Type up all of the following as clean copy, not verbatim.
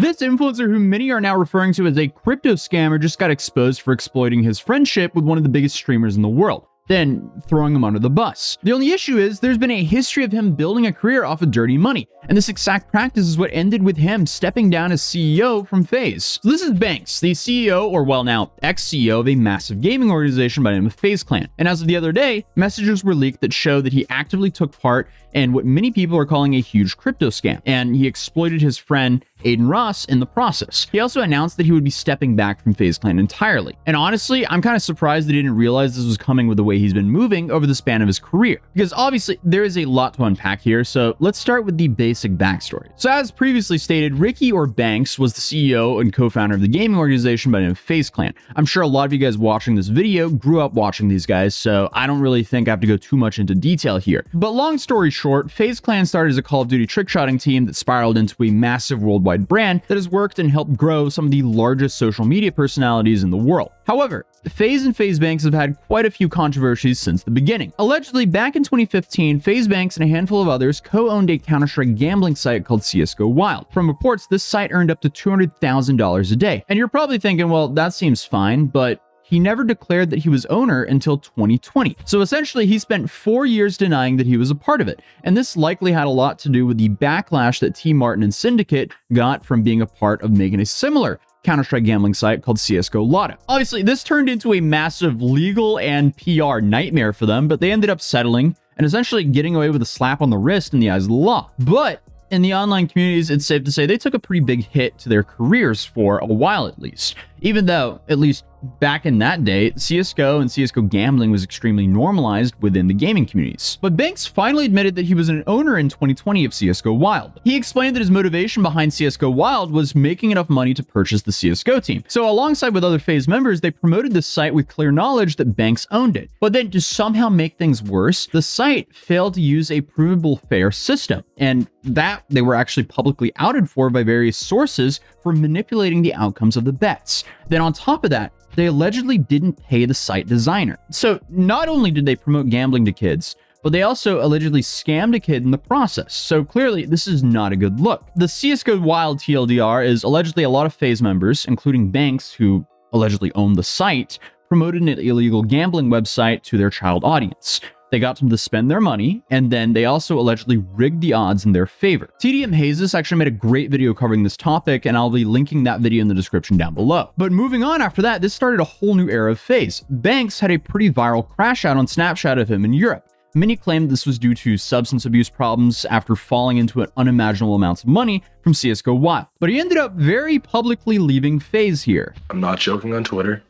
This influencer, who many are now referring to as a crypto scammer, just got exposed for exploiting his friendship with one of the biggest streamers in the world, then throwing him under the bus. The only issue is there's been a history of him building a career off of dirty money, and this exact practice is what ended with him stepping down as CEO from FaZe. So this is Banks, the CEO, or well now ex-CEO of a massive gaming organization by the name of FaZe Clan. And as of the other day, messages were leaked that show that he actively took part in what many people are calling a huge crypto scam, and he exploited his friend Aiden Ross in the process. He also announced that he would be stepping back from FaZe Clan entirely. And honestly, I'm kind of surprised that he didn't realize this was coming with the way he's been moving over the span of his career, because obviously there is a lot to unpack here, so let's start with the basic backstory. So as previously stated, Ricky, or Banks, was the CEO and co-founder of the gaming organization by the name of FaZe Clan. I'm sure a lot of you guys watching this video grew up watching these guys, so I don't really think I have to go too much into detail here. But long story short, FaZe Clan started as a Call of Duty trickshotting team that spiraled into a massive worldwide brand that has worked and helped grow some of the largest social media personalities in the world. However, FaZe and FaZe Banks have had quite a few controversies since the beginning. Allegedly, back in 2015, FaZe Banks and a handful of others co-owned a Counter-Strike gambling site called CSGO Wild. From reports, this site earned up to $200,000 a day. And you're probably thinking, well, that seems fine, but he never declared that he was owner until 2020. So essentially, he spent 4 years denying that he was a part of it. And this likely had a lot to do with the backlash that T. Martin and Syndicate got from being a part of making a similar Counter-Strike gambling site called CSGO Lotto. Obviously, this turned into a massive legal and PR nightmare for them, but they ended up settling and essentially getting away with a slap on the wrist in the eyes of the law. But in the online communities, it's safe to say they took a pretty big hit to their careers for a while at least. Even though, at least back in that day, CSGO and CSGO gambling was extremely normalized within the gaming communities. But Banks finally admitted that he was an owner in 2020 of CSGO Wild. He explained that his motivation behind CSGO Wild was making enough money to purchase the CSGO team. So alongside with other FaZe members, they promoted the site with clear knowledge that Banks owned it. But then to somehow make things worse, the site failed to use a provable fair system. And that they were actually publicly outed for by various sources for manipulating the outcomes of the bets. Then on top of that, they allegedly didn't pay the site designer. So not only did they promote gambling to kids, but they also allegedly scammed a kid in the process. So clearly, this is not a good look. The CSGO Wild TLDR is allegedly a lot of FaZe members, including Banks, who allegedly owned the site, promoted an illegal gambling website to their child audience. They got them to spend their money, and then they also allegedly rigged the odds in their favor. TDM Hazes actually made a great video covering this topic, and I'll be linking that video in the description down below. But moving on after that, this started a whole new era of FaZe. Banks had a pretty viral crash out on Snapchat of him in Europe. Many claimed this was due to substance abuse problems after falling into an unimaginable amounts of money from CSGO Wild. But he ended up very publicly leaving FaZe here. I'm not joking on Twitter.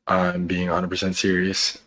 I'm being 100% serious.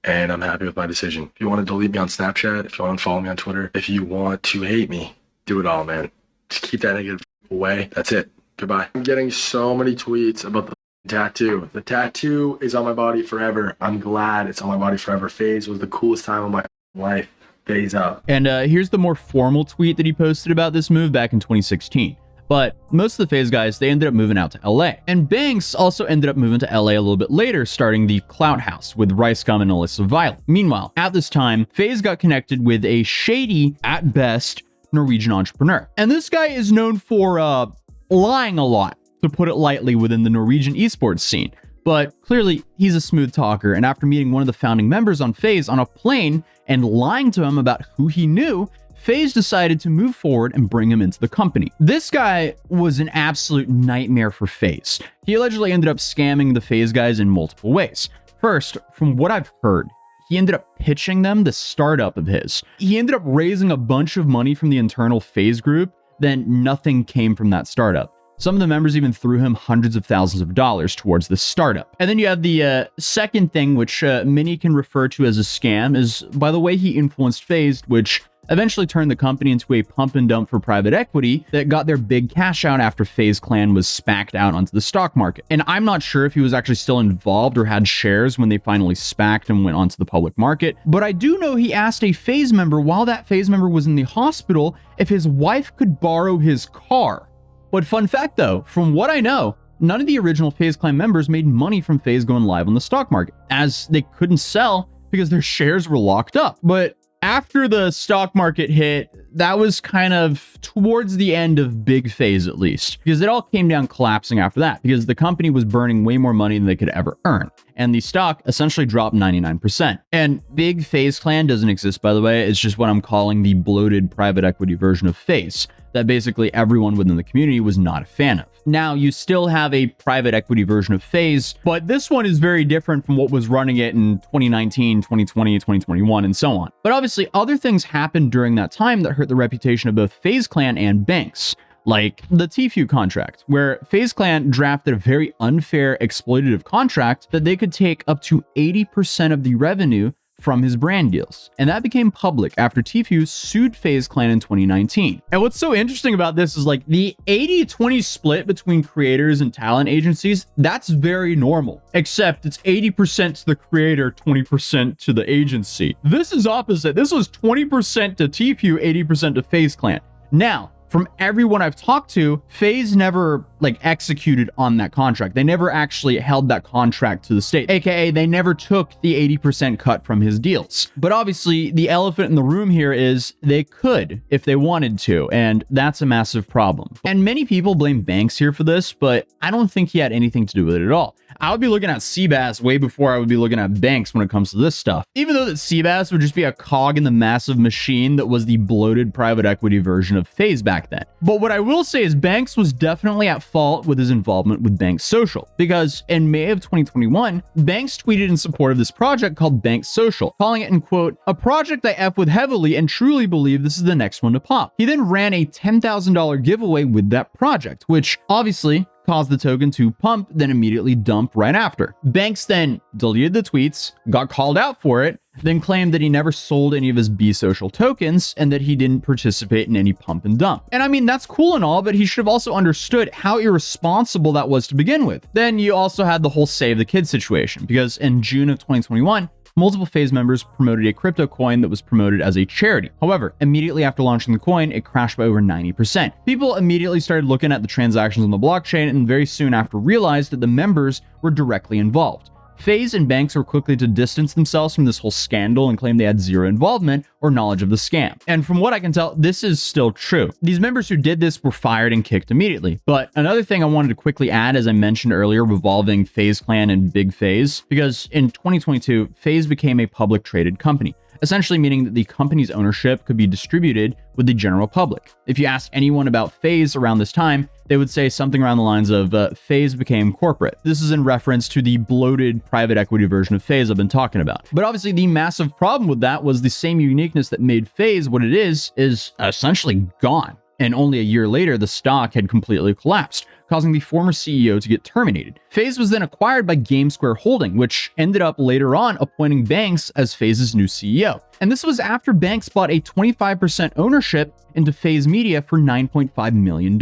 And I'm happy with my decision. If you want to delete me on Snapchat, if you want to follow me on Twitter, if you want to hate me, do it all, man. Just keep that negative away. That's it. Goodbye. I'm getting so many tweets about the tattoo. The tattoo is on my body forever. I'm glad it's on my body forever. FaZe was the coolest time of my life. FaZe up. And here's the more formal tweet that he posted about this move back in 2016. But most of the FaZe guys, they ended up moving out to LA. And Banks also ended up moving to LA a little bit later, starting the Clout House with Rice Gum and Alyssa Violet. Meanwhile, at this time, FaZe got connected with a shady, at best, Norwegian entrepreneur. And this guy is known for lying a lot, to put it lightly, within the Norwegian esports scene. But clearly, he's a smooth talker, and after meeting one of the founding members on FaZe on a plane and lying to him about who he knew, FaZe decided to move forward and bring him into the company. This guy was an absolute nightmare for FaZe. He allegedly ended up scamming the FaZe guys in multiple ways. First, from what I've heard, he ended up pitching them the startup of his. He ended up raising a bunch of money from the internal FaZe group, then nothing came from that startup. Some of the members even threw him hundreds of thousands of dollars towards this startup. And then you have the second thing, which many can refer to as a scam, is by the way he influenced FaZe, which eventually turned the company into a pump and dump for private equity that got their big cash out after FaZe Clan was SPAC'd out onto the stock market. And I'm not sure if he was actually still involved or had shares when they finally SPAC'd and went onto the public market, but I do know he asked a FaZe member while that FaZe member was in the hospital if his wife could borrow his car. But fun fact though, from what I know, none of the original FaZe Clan members made money from FaZe going live on the stock market, as they couldn't sell because their shares were locked up. But after the stock market hit, that was kind of towards the end of Big FaZe, at least, because it all came down collapsing after that, because the company was burning way more money than they could ever earn. And the stock essentially dropped 99%. And Big FaZe Clan doesn't exist, by the way. It's just what I'm calling the bloated private equity version of FaZe that basically everyone within the community was not a fan of. Now, you still have a private equity version of FaZe, but this one is very different from what was running it in 2019, 2020, 2021, and so on. But obviously, other things happened during that time that hurt the reputation of both FaZe Clan and Banks, like the Tfue contract, where FaZe Clan drafted a very unfair exploitative contract that they could take up to 80% of the revenue from his brand deals. And that became public after Tfue sued FaZe Clan in 2019. And what's so interesting about this is like the 80-20 split between creators and talent agencies, that's very normal, except it's 80% to the creator, 20% to the agency. This is opposite. This was 20% to Tfue, 80% to FaZe Clan. Now, from everyone I've talked to, FaZe never executed on that contract. They never actually held that contract to the state, aka they never took the 80% cut from his deals. But obviously the elephant in the room here is they could if they wanted to, and that's a massive problem. And many people blame Banks here for this, but I don't think he had anything to do with it at all. I would be looking at Seabass way before I would be looking at Banks when it comes to this stuff. Even though that Seabass would just be a cog in the massive machine that was the bloated private equity version of FaZe back then. But what I will say is Banks was definitely at fault with his involvement with Banks Social, because in May of 2021, Banks tweeted in support of this project called Banks Social, calling it, in quote, "a project I F with heavily and truly believe this is the next one to pop." He then ran a $10,000 giveaway with that project, which obviously caused the token to pump, then immediately dump right after. Banks then deleted the tweets, got called out for it, then claimed that he never sold any of his B Social tokens and that he didn't participate in any pump and dump. And I mean, that's cool and all, but he should have also understood how irresponsible that was to begin with. Then you also had the whole Save the Kids situation, because in June of 2021, multiple FaZe members promoted a crypto coin that was promoted as a charity. However, immediately after launching the coin, it crashed by over 90%. People immediately started looking at the transactions on the blockchain and very soon after realized that the members were directly involved. FaZe and Banks were quickly to distance themselves from this whole scandal and claim they had zero involvement or knowledge of the scam. And from what I can tell, this is still true. These members who did this were fired and kicked immediately. But another thing I wanted to quickly add, as I mentioned earlier, revolving FaZe Clan and Big FaZe, because in 2022, FaZe became a public traded company, essentially meaning that the company's ownership could be distributed with the general public. If you ask anyone about FaZe around this time, they would say something around the lines of FaZe became corporate. This is in reference to the bloated private equity version of FaZe I've been talking about. But obviously the massive problem with that was the same uniqueness that made FaZe what it is essentially gone. And only a year later, the stock had completely collapsed, causing the former CEO to get terminated. FaZe was then acquired by GameSquare Holding, which ended up later on appointing Banks as FaZe's new CEO. And this was after Banks bought a 25% ownership into FaZe Media for $9.5 million.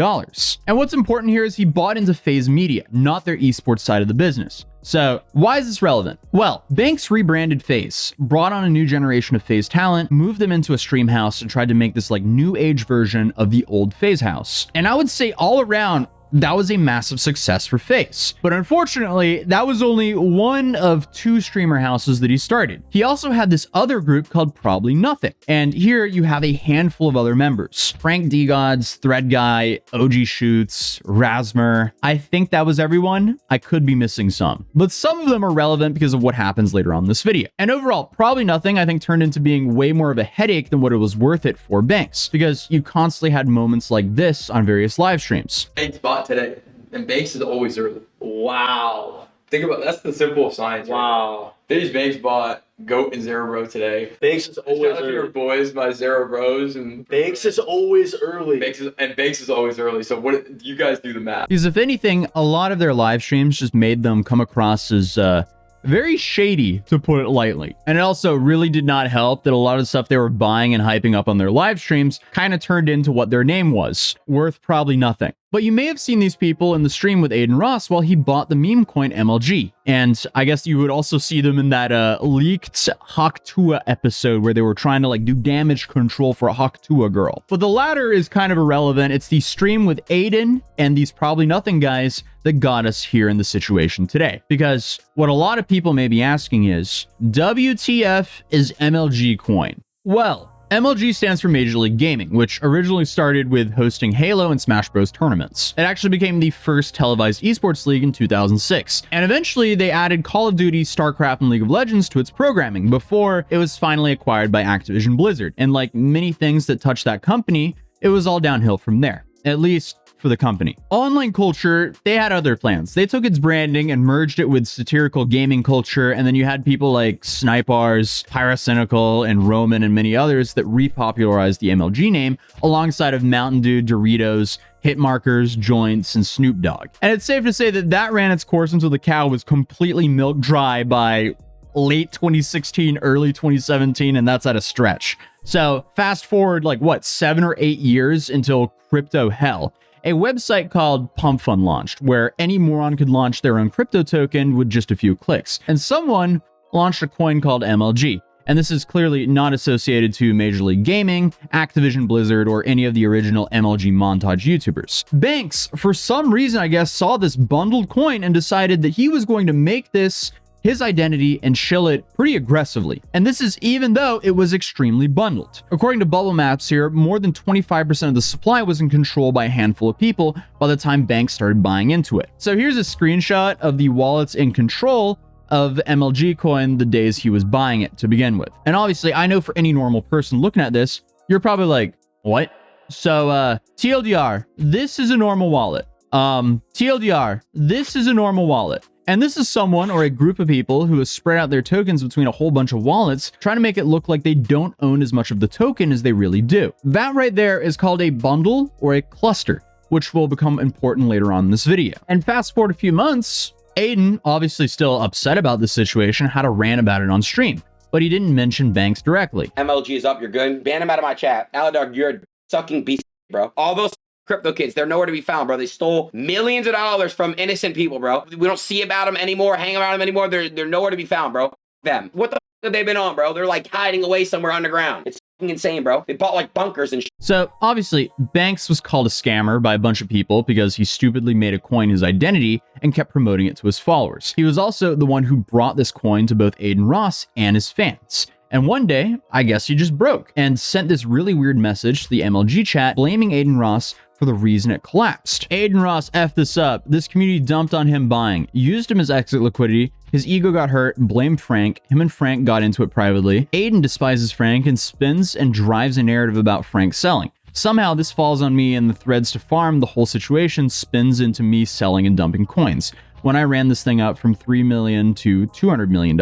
And what's important here is he bought into FaZe Media, not their esports side of the business. So why is this relevant? Well, Banks rebranded FaZe, brought on a new generation of FaZe talent, moved them into a stream house, and tried to make this new age version of the old FaZe house. And I would say all around, that was a massive success for FaZe. But unfortunately, that was only one of two streamer houses that he started. He also had this other group called Probably Nothing. And here you have a handful of other members. Frank D-Gods, Thread Guy, OG Shoots, Rasmer. I think that was everyone. I could be missing some. But some of them are relevant because of what happens later on in this video. And overall, Probably Nothing, I think, turned into being way more of a headache than what it was worth it for Banks, because you constantly had moments like this on various live streams. Today, and Banks is always early. Wow. Think about that's the simple of science. Wow. Right? Banks bought Goat and Zero Bro today. Banks is always early. Your boys by Zero Bros and Banks is always early. Banks is always early. So what you guys do the math? Because if anything, a lot of their live streams just made them come across as very shady, to put it lightly. And it also really did not help that a lot of the stuff they were buying and hyping up on their live streams kind of turned into what their name was, worth probably nothing. But you may have seen these people in the stream with Aiden Ross while he bought the meme coin MLG. And I guess you would also see them in that leaked Haktua episode where they were trying to do damage control for a Haktua girl. But the latter is kind of irrelevant. It's the stream with Aiden and these Probably Nothing guys that got us here in the situation today. Because what a lot of people may be asking is, WTF is MLG Coin? Well, MLG stands for Major League Gaming, which originally started with hosting Halo and Smash Bros. Tournaments. It actually became the first televised esports league in 2006, and eventually they added Call of Duty, StarCraft, and League of Legends to its programming before it was finally acquired by Activision Blizzard. And like many things that touched that company, it was all downhill from there, at least for the company. Online culture, they had other plans. They took its branding and merged it with satirical gaming culture, and then you had people like Snipers, Pyrocynical, and Roman, and many others that repopularized the MLG name alongside of Mountain Dew, Doritos, hit markers, joints, and Snoop Dogg. And it's safe to say that that ran its course until the cow was completely milked dry by late 2016, early 2017, and that's at a stretch. So fast forward like what, 7 or 8 years until crypto hell. A website called Pump Fund launched, where any moron could launch their own crypto token with just a few clicks. And someone launched a coin called MLG. And this is clearly not associated to Major League Gaming, Activision Blizzard, or any of the original MLG montage YouTubers. Banks, for some reason, I guess, saw this bundled coin and decided that he was going to make this his identity and shill it pretty aggressively. And this is even though it was extremely bundled. According to Bubble Maps here, more than 25% of the supply was in control by a handful of people by the time banks started buying into it. So here's a screenshot of the wallets in control of MLG Coin the days he was buying it to begin with. And obviously, I know for any normal person looking at this, you're probably like, what? So TLDR, this is a normal wallet. TLDR, this is a normal wallet. And this is someone or a group of people who has spread out their tokens between a whole bunch of wallets, trying to make it look like they don't own as much of the token as they really do. That right there is called a bundle or a cluster, which will become important later on in this video. And fast forward a few months, Aiden, obviously still upset about this situation, had a rant about it on stream, but he didn't mention banks directly. MLG is up, you're good. Ban him out of my chat. Aladar, you're a sucking beast, bro. All those crypto kids, they're nowhere to be found, bro. They stole millions of dollars from innocent people, bro. We don't see about them anymore, hang about them anymore. They're nowhere to be found, bro. Them. What the f have they been on, bro? They're like hiding away somewhere underground. It's fucking insane, bro. They bought like bunkers and shit. So obviously, Banks was called a scammer by a bunch of people because he stupidly made a coin his identity and kept promoting it to his followers. He was also the one who brought this coin to both Aiden Ross and his fans. And one day, I guess he just broke and sent this really weird message to the MLG chat blaming Aiden Ross for the reason it collapsed. Aiden Ross effed this up. This community dumped on him buying, used him as exit liquidity. His ego got hurt, blamed Frank. Him and Frank got into it privately. Aiden despises Frank and spins and drives a narrative about Frank selling. Somehow this falls on me and the threads to farm. The whole situation spins into me selling and dumping coins. When I ran this thing up from $3 million to $200 million,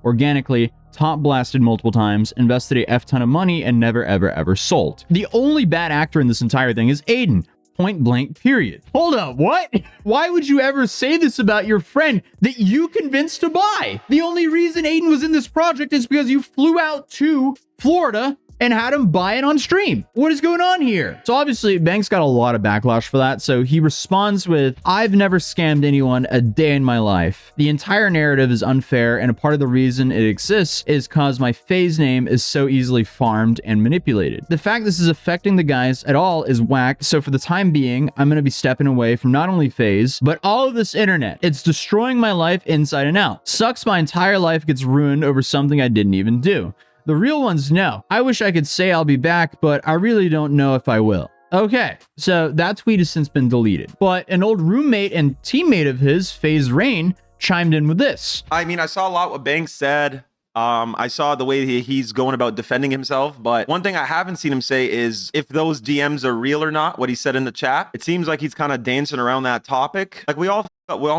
organically, top blasted multiple times, invested a F ton of money, and never ever ever sold. The only bad actor in this entire thing is Aiden. Point blank, period. Hold up, what? Why would you ever say this about your friend that you convinced to buy? The only reason Aiden was in this project is because you flew out to Florida and had him buy it on stream. What is going on here? So obviously, Banks got a lot of backlash for that, so he responds with, I've never scammed anyone a day in my life. The entire narrative is unfair, and a part of the reason it exists is cause my FaZe name is so easily farmed and manipulated. The fact this is affecting the guys at all is whack, so for the time being, I'm gonna be stepping away from not only FaZe, but all of this internet. It's destroying my life inside and out. Sucks my entire life gets ruined over something I didn't even do. The real ones know. I wish I could say I'll be back, but I really don't know if I will. Okay, so that tweet has since been deleted. But an old roommate and teammate of his, FaZe Rain, chimed in with this. I mean, I saw a lot what Banks said. I saw the way he's going about defending himself, but one thing I haven't seen him say is if those DMs are real or not, what he said in the chat. It seems like he's kind of dancing around that topic. Like we all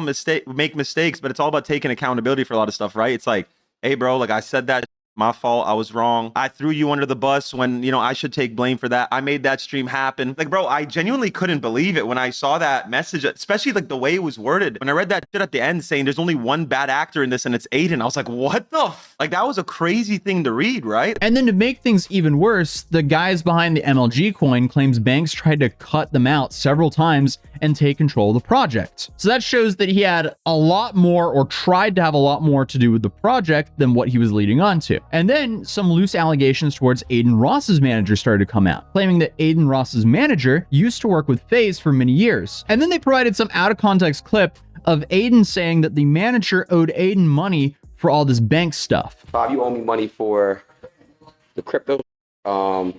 make mistakes, but it's all about taking accountability for a lot of stuff, right? It's like, hey bro, like I said that. My fault. I was wrong. I threw you under the bus when, you know, I should take blame for that. I made that stream happen. Like, bro, I genuinely couldn't believe it when I saw that message, especially like the way it was worded. When I read that shit at the end saying there's only one bad actor in this and it's Aiden, I was like, what the f? Like, that was a crazy thing to read, right? And then to make things even worse, the guys behind the MLG coin claims Banks tried to cut them out several times and take control of the project. So that shows that he had a lot more or tried to have a lot more to do with the project than what he was leading on to. And then some loose allegations towards Aiden Ross's manager started to come out, claiming that Aiden Ross's manager used to work with FaZe for many years. And then they provided some out of context clip of Aiden saying that the manager owed Aiden money for all this bank stuff. Bob, you owe me money for the crypto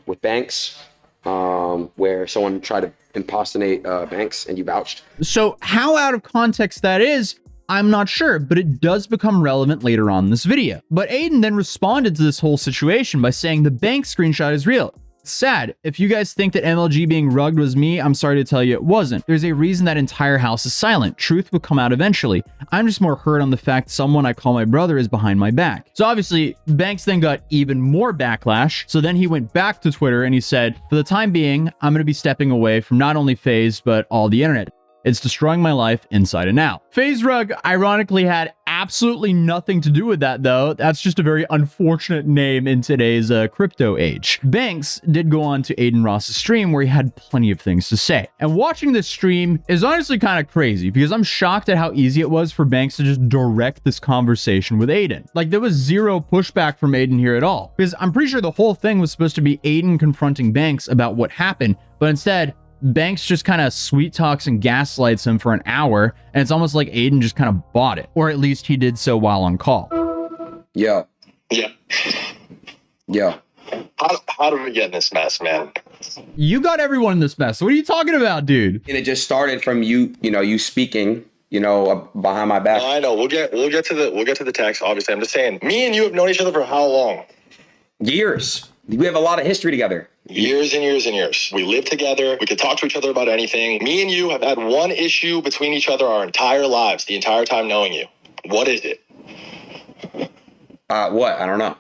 with banks, where someone tried to impersonate banks and you vouched. So how out of context that is, I'm not sure, but it does become relevant later on in this video. But Aiden then responded to this whole situation by saying the bank screenshot is real. It's sad. If you guys think that MLG being rugged was me, I'm sorry to tell you it wasn't. There's a reason that entire house is silent. Truth will come out eventually. I'm just more hurt on the fact someone I call my brother is behind my back. So obviously, Banks then got even more backlash. So then he went back to Twitter and he said, for the time being, I'm going to be stepping away from not only FaZe, but all the internet. It's destroying my life inside and out. FaZe Rug ironically had absolutely nothing to do with that though. That's just a very unfortunate name in today's crypto age. Banks did go on to Aiden Ross's stream where he had plenty of things to say. And watching this stream is honestly kind of crazy because I'm shocked at how easy it was for Banks to just direct this conversation with Aiden. Like there was zero pushback from Aiden here at all. Because I'm pretty sure the whole thing was supposed to be Aiden confronting Banks about what happened, but instead Banks just kind of sweet talks and gaslights him for an hour, and it's almost like Aiden just kind of bought it, or at least he did so while on call. Yeah. Yeah. Yeah. How did we get in this mess, man? You got everyone in this mess. What are you talking about, dude? And it just started from you speaking, behind my back. No, I know. We'll get to the text. Obviously, I'm just saying. Me and you have known each other for how long? Years. We have a lot of history together. Years and years and years. We live together. We could talk to each other about anything. Me and you have had one issue between each other our entire lives, the entire time knowing you. What is it? What? I don't know.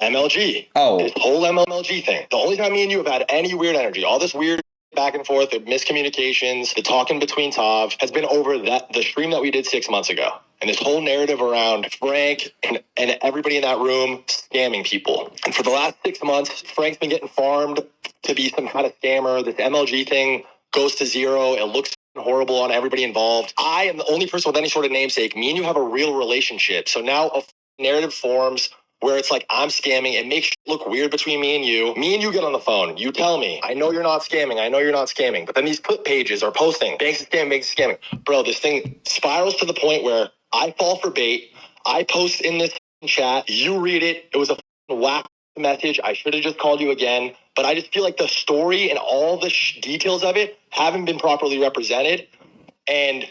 MLG. Oh. This whole MLG thing. The only time me and you have had any weird energy, all this weird back and forth, the miscommunications, the talking between Tav has been over the stream that we did 6 months ago. And this whole narrative around Frank and everybody in that room scamming people. And for the last 6 months, Frank's been getting farmed to be some kind of scammer. This MLG thing goes to zero. It looks horrible on everybody involved. I am the only person with any sort of namesake. Me and you have a real relationship. So now a narrative forms where it's like I'm scamming. It makes shit look weird between me and you. Me and you get on the phone. You tell me, I know you're not scamming. I know you're not scamming. But then these pages are posting, Banks is scamming, Banks is scamming. Bro, this thing spirals to the point where I fall for bait. I post in this chat. You read it. It was a whack message. I should have just called you again. But I just feel like the story and all the details of it haven't been properly represented. And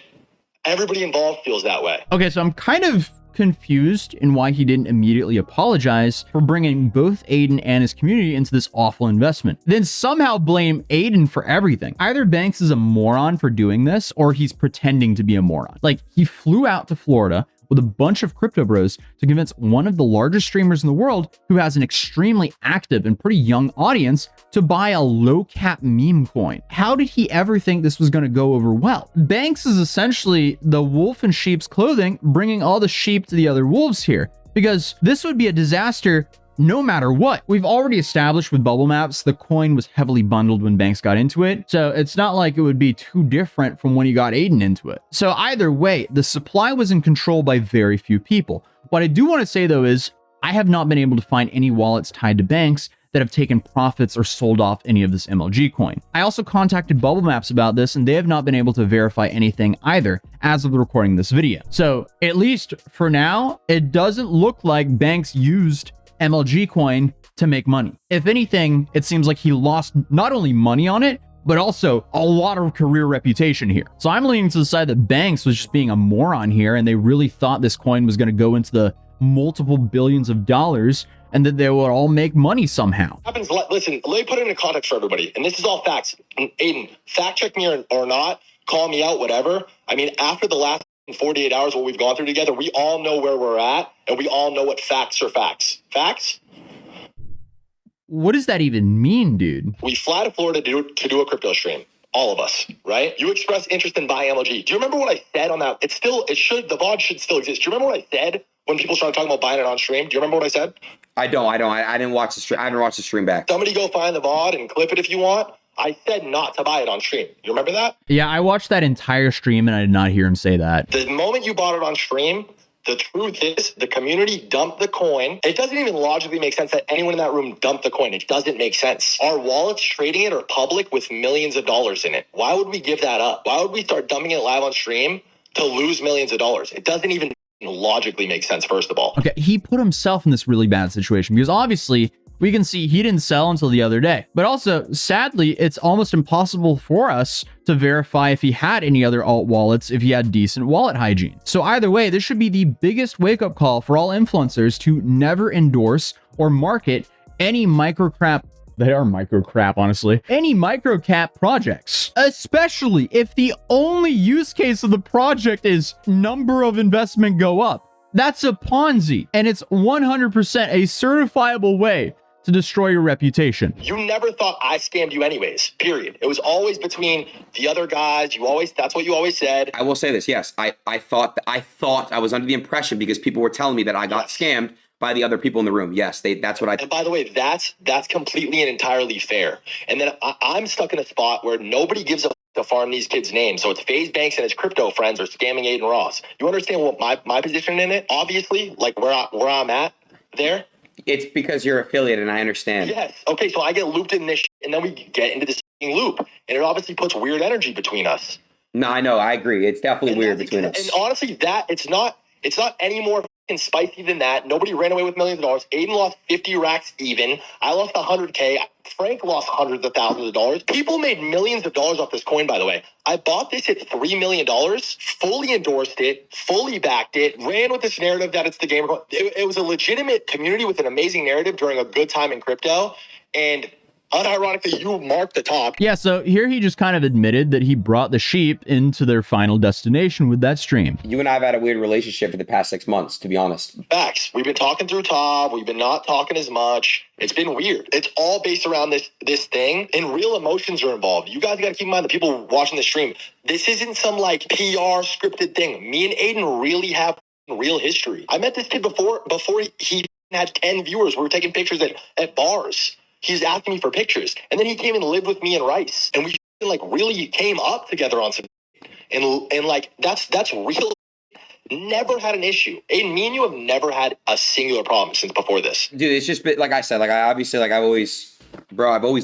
everybody involved feels that way. Okay, so I'm kind of confused in why he didn't immediately apologize for bringing both Aiden and his community into this awful investment. Then somehow blame Aiden for everything. Either Banks is a moron for doing this or he's pretending to be a moron. Like he flew out to Florida with a bunch of crypto bros to convince one of the largest streamers in the world who has an extremely active and pretty young audience to buy a low cap meme coin. How did he ever think this was going to go over well? Banks is essentially the wolf in sheep's clothing, bringing all the sheep to the other wolves here, because this would be a disaster no matter what. We've already established with bubble maps, the coin was heavily bundled when Banks got into it. So it's not like it would be too different from when he got Aiden into it. So either way, the supply was in control by very few people. What I do want to say though is I have not been able to find any wallets tied to Banks that have taken profits or sold off any of this MLG coin. I also contacted Bubble Maps about this and they have not been able to verify anything either as of the recording this video. So at least for now, it doesn't look like Banks used MLG coin to make money. If anything, it seems like he lost not only money on it, but also a lot of career reputation here. So I'm leaning to the side that Banks was just being a moron here and they really thought this coin was going to go into the multiple billions of dollars and that they would all make money somehow. Listen, let me put it into context for everybody. And this is all facts. Aiden, fact check me or not, call me out, whatever. I mean, after the last 48 hours, what we've gone through together, we all know where we're at and we all know what facts are facts. Facts? What does that even mean, dude? We fly to Florida to do a crypto stream. All of us, right? You expressed interest in buying MLG. Do you remember what I said on that? The VOD should still exist. Do you remember what I said when people started talking about buying it on stream? Do you remember what I said? I don't. I didn't watch the stream. I haven't watched the stream back. Somebody go find the VOD and clip it if you want. I said not to buy it on stream. You remember that? Yeah, I watched that entire stream and I did not hear him say that. The moment you bought it on stream, the truth is the community dumped the coin. It doesn't even logically make sense that anyone in that room dumped the coin. It doesn't make sense. Our wallets trading it are public with millions of dollars in it. Why would we give that up? Why would we start dumping it live on stream to lose millions of dollars? It doesn't even logically make sense, first of all. Okay, he put himself in this really bad situation because obviously We can see he didn't sell until the other day. But also, sadly, it's almost impossible for us to verify if he had any other alt wallets if he had decent wallet hygiene. So either way, this should be the biggest wake-up call for all influencers to never endorse or market any microcap. They are microcap, honestly. Any microcap projects, especially if the only use case of the project is number of investment go up. That's a Ponzi, and it's 100% a certifiable way to destroy your reputation. You never thought I scammed you anyways, period. It was always between the other guys. That's what you always said. I will say this, yes. I thought I was under the impression because people were telling me that I got scammed by the other people in the room. Yes, that's what I. And by the way, that's completely and entirely fair. And then I'm stuck in a spot where nobody gives a to farm these kids' names. So it's FaZe Banks and his crypto friends are scamming Aiden Ross. You understand what my position in it? Obviously, like where I'm at there. It's because you're affiliated, and I understand. Yes. Okay, so I get looped in this, and then we get into this loop, and it obviously puts weird energy between us. No, I know. I agree. It's definitely weird between us. And honestly, that it's not any more spicy than that. Nobody ran away with millions of dollars. Aiden lost 50 racks even. I lost 100K. Frank lost hundreds of thousands of dollars. People made millions of dollars off this coin, by the way. I bought this at $3 million, fully endorsed it, fully backed it, ran with this narrative that it's the gamer coin. It was a legitimate community with an amazing narrative during a good time in crypto. And unironically, you marked the top. Yeah, so here he just kind of admitted that he brought the sheep into their final destination with that stream. You and I have had a weird relationship for the past 6 months, to be honest. Facts. We've been talking through Tav. We've been not talking as much. It's been weird. It's all based around this thing, and real emotions are involved. You guys got to keep in mind, the people watching the stream, this isn't some like PR scripted thing. Me and Aiden really have real history. I met this kid before he had 10 viewers. We were taking pictures at bars. He's asking me for pictures. And then he came and lived with me in Rice. And we like really came up together on some and like that's real. Never had an issue. Aiden, me and you have never had a singular problem since before this. Dude, it's just been, like I said, like I obviously like I've always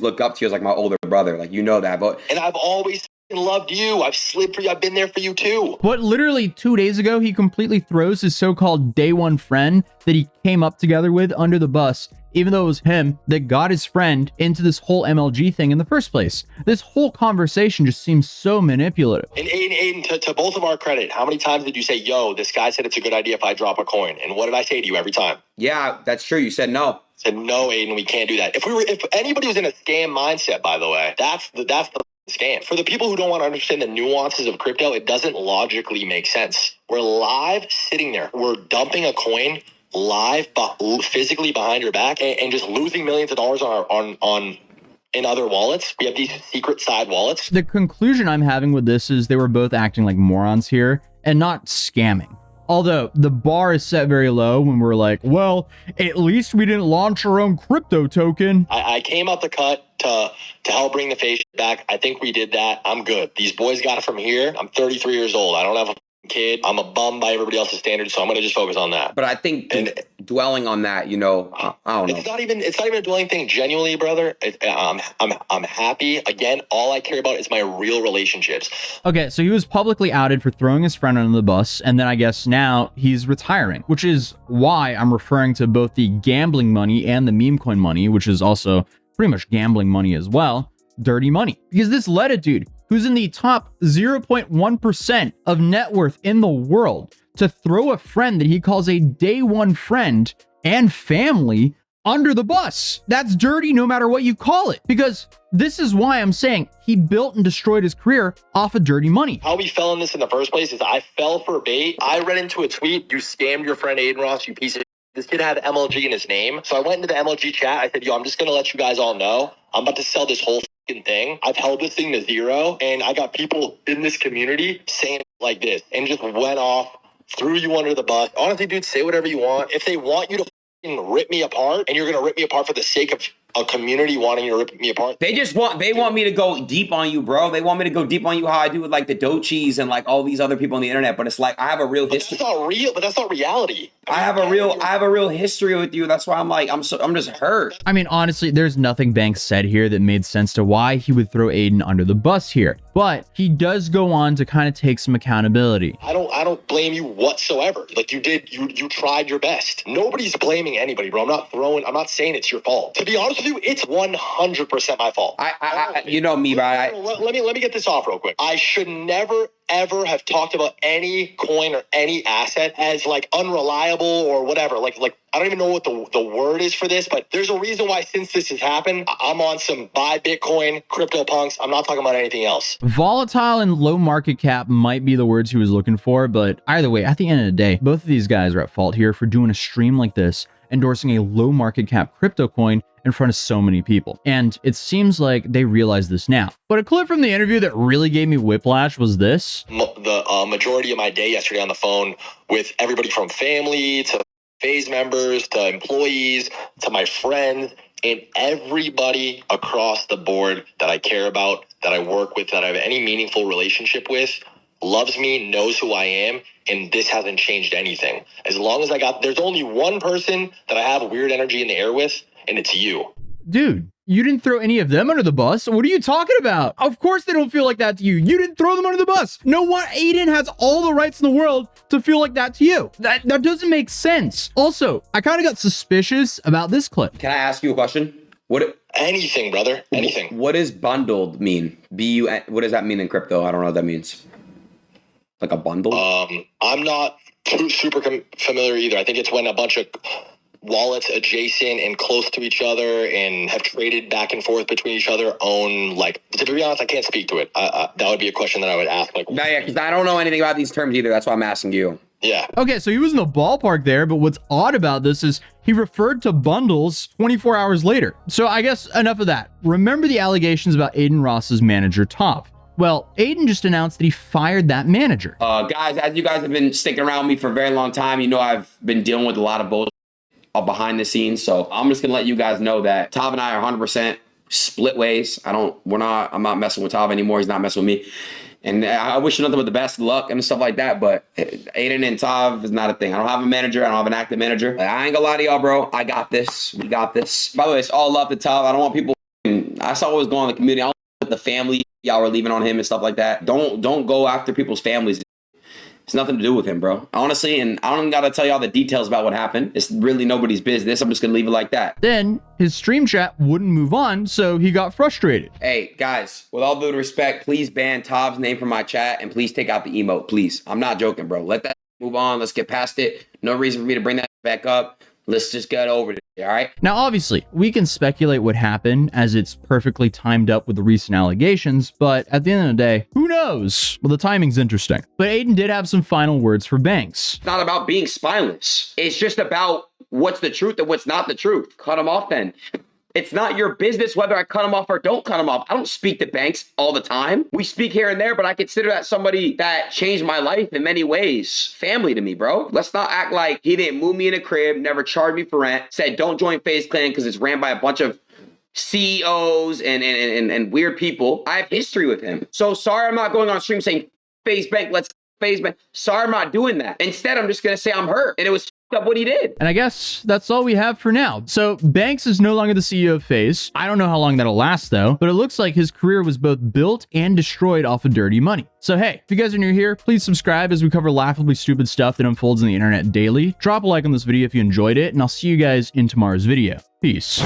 looked up to you as like my older brother. Like, you know that. But and I've always loved you. I've slid for you. I've been there for you too. But literally 2 days ago, he completely throws his so-called day one friend that he came up together with under the bus, even though it was him that got his friend into this whole MLG thing in the first place. This whole conversation just seems so manipulative. And Aiden, to both of our credit, how many times did you say, yo, this guy said it's a good idea if I drop a coin? And what did I say to you every time? yeah, that's true. You said no. I said, no, Aiden, we can't do that. If anybody was in a scam mindset, by the way, that's the scam. For the people who don't want to understand the nuances of crypto, it doesn't logically make sense. We're live sitting there. We're dumping a coin live, physically behind your back, and just losing millions of dollars on in other wallets. We have these secret side wallets. The conclusion I'm having with this is they were both acting like morons here and not scamming. Although the bar is set very low when we're like, well, at least we didn't launch our own crypto token. I came out the cut to help bring the face back. I think we did that. I'm good. These boys got it from here. I'm 33 years old. I don't have a kid. I'm a bum by everybody else's standards, so I'm going to just focus on that. But I think dwelling on that, you know, I don't know. It's not even a dwelling thing. Genuinely, brother, I'm happy. Again, all I care about is my real relationships. Okay, so he was publicly outed for throwing his friend under the bus, and then I guess now he's retiring, which is why I'm referring to both the gambling money and the meme coin money, which is also pretty much gambling money as well, dirty money. Because this led a dude who's in the top 0.1% of net worth in the world to throw a friend that he calls a day one friend and family under the bus. That's dirty no matter what you call it. Because this is why I'm saying he built and destroyed his career off of dirty money. How we fell in this in the first place is I fell for bait. I read into a tweet, you scammed your friend Aiden Ross, you piece of shit. This kid had MLG in his name. So I went into the MLG chat. I said, yo, I'm just going to let you guys all know. I'm about to sell this whole thing. I've held this thing to zero, and I got people in this community saying like this and just went off, threw you under the bus. Honestly, dude, say whatever you want. If they want you to rip me apart and you're going to rip me apart for the sake of a community wanting to rip me apart. They want me to go deep on you, bro. They want me to go deep on you how I do with like the Dochis and like all these other people on the internet. But it's like I have a real history. That's not real, but that's not reality. I have a real history with you. That's why I'm like, I'm just hurt. I mean, honestly, there's nothing Banks said here that made sense to why he would throw Aiden under the bus here. But he does go on to kind of take some accountability. I don't blame you whatsoever. Like you tried your best. Nobody's blaming anybody, bro. I'm not saying it's your fault. To be honest with you, it's 100% my fault. I you know me, bro. Let me get this off real quick. I should never ever have talked about any coin or any asset as like unreliable or whatever. Like I don't even know what the word is for this, but there's a reason why since this has happened, I'm on some buy Bitcoin, crypto punks. I'm not talking about anything else. Volatile and low market cap might be the words he was looking for, but either way, at the end of the day, both of these guys are at fault here for doing a stream like this, endorsing a low market cap crypto coin in front of so many people. And it seems like they realize this now. But a clip from the interview that really gave me whiplash was this. The majority of my day yesterday on the phone with everybody from family to FaZe members to employees to my friends and everybody across the board that I care about, that I work with, that I have any meaningful relationship with, loves me, knows who I am, and this hasn't changed anything. As long as there's only one person that I have weird energy in the air with, and it's you. Dude, you didn't throw any of them under the bus. What are you talking about? Of course they don't feel like that to you. You didn't throw them under the bus. No one, Aiden has all the rights in the world to feel like that to you. That doesn't make sense. Also, I kind of got suspicious about this clip. Can I ask you a question? Anything, brother. Anything. What does bundled mean? What does that mean in crypto? I don't know what that means. Like a bundle? I'm not too super familiar either. I think it's when a bunch of wallets adjacent and close to each other and have traded back and forth between each other own, like, to be honest, I can't speak to it. That would be a question that I would ask. Like, no, yeah, because I don't know anything about these terms either. That's why I'm asking you. Yeah. Okay, so he was in the ballpark there, but what's odd about this is he referred to bundles 24 hours later. So I guess enough of that. Remember the allegations about Aiden Ross's manager, Toph? Well, Aiden just announced that he fired that manager. Guys, as you guys have been sticking around me for a very long time, you know I've been dealing with a lot of bullshit behind the scenes. So I'm just gonna let you guys know that Toph and I are 100% split ways. I'm not messing with Toph anymore. He's not messing with me. And I wish you nothing but the best of luck and stuff like that. But Aiden and Toph is not a thing. I don't have a manager. I don't have an active manager. I ain't gonna lie to y'all, bro. I got this. We got this. By the way, it's all love to Toph. I don't want people. I saw what was going on in the community. I don't want the family y'all were leaving on him and stuff like that. Don't go after people's families. It's nothing to do with him, bro. Honestly, and I don't even gotta tell y'all the details about what happened. It's really nobody's business. I'm just gonna leave it like that. Then his stream chat wouldn't move on, so he got frustrated. Hey, guys, with all due respect, please ban Toph's name from my chat and please take out the emote, please. I'm not joking, bro. Let that move on. Let's get past it. No reason for me to bring that back up. Let's just get over it, all right? Now, obviously, we can speculate what happened as it's perfectly timed up with the recent allegations, but at the end of the day, who knows? Well, the timing's interesting. But Aiden did have some final words for Banks. It's not about being spineless. It's just about what's the truth and what's not the truth. Cut them off then. It's not your business whether I cut him off or don't cut him off. I don't speak to Banks all the time. We speak here and there, but I consider that somebody that changed my life in many ways. Family to me, bro. Let's not act like he didn't move me in a crib, never charged me for rent, said don't join FaZe Clan because it's ran by a bunch of CEOs and weird people. I have history with him. So sorry I'm not going on stream saying FaZe Bank, let's FaZe Bank. Sorry I'm not doing that. Instead, I'm just going to say I'm hurt. And it was up what he did. And I guess that's all we have for now. So Banks is no longer the CEO of FaZe. I don't know how long that'll last though, but it looks like his career was both built and destroyed off of dirty money. So hey, if you guys are new here, please subscribe as we cover laughably stupid stuff that unfolds on the internet daily. Drop a like on this video if you enjoyed it, and I'll see you guys in tomorrow's video. Peace.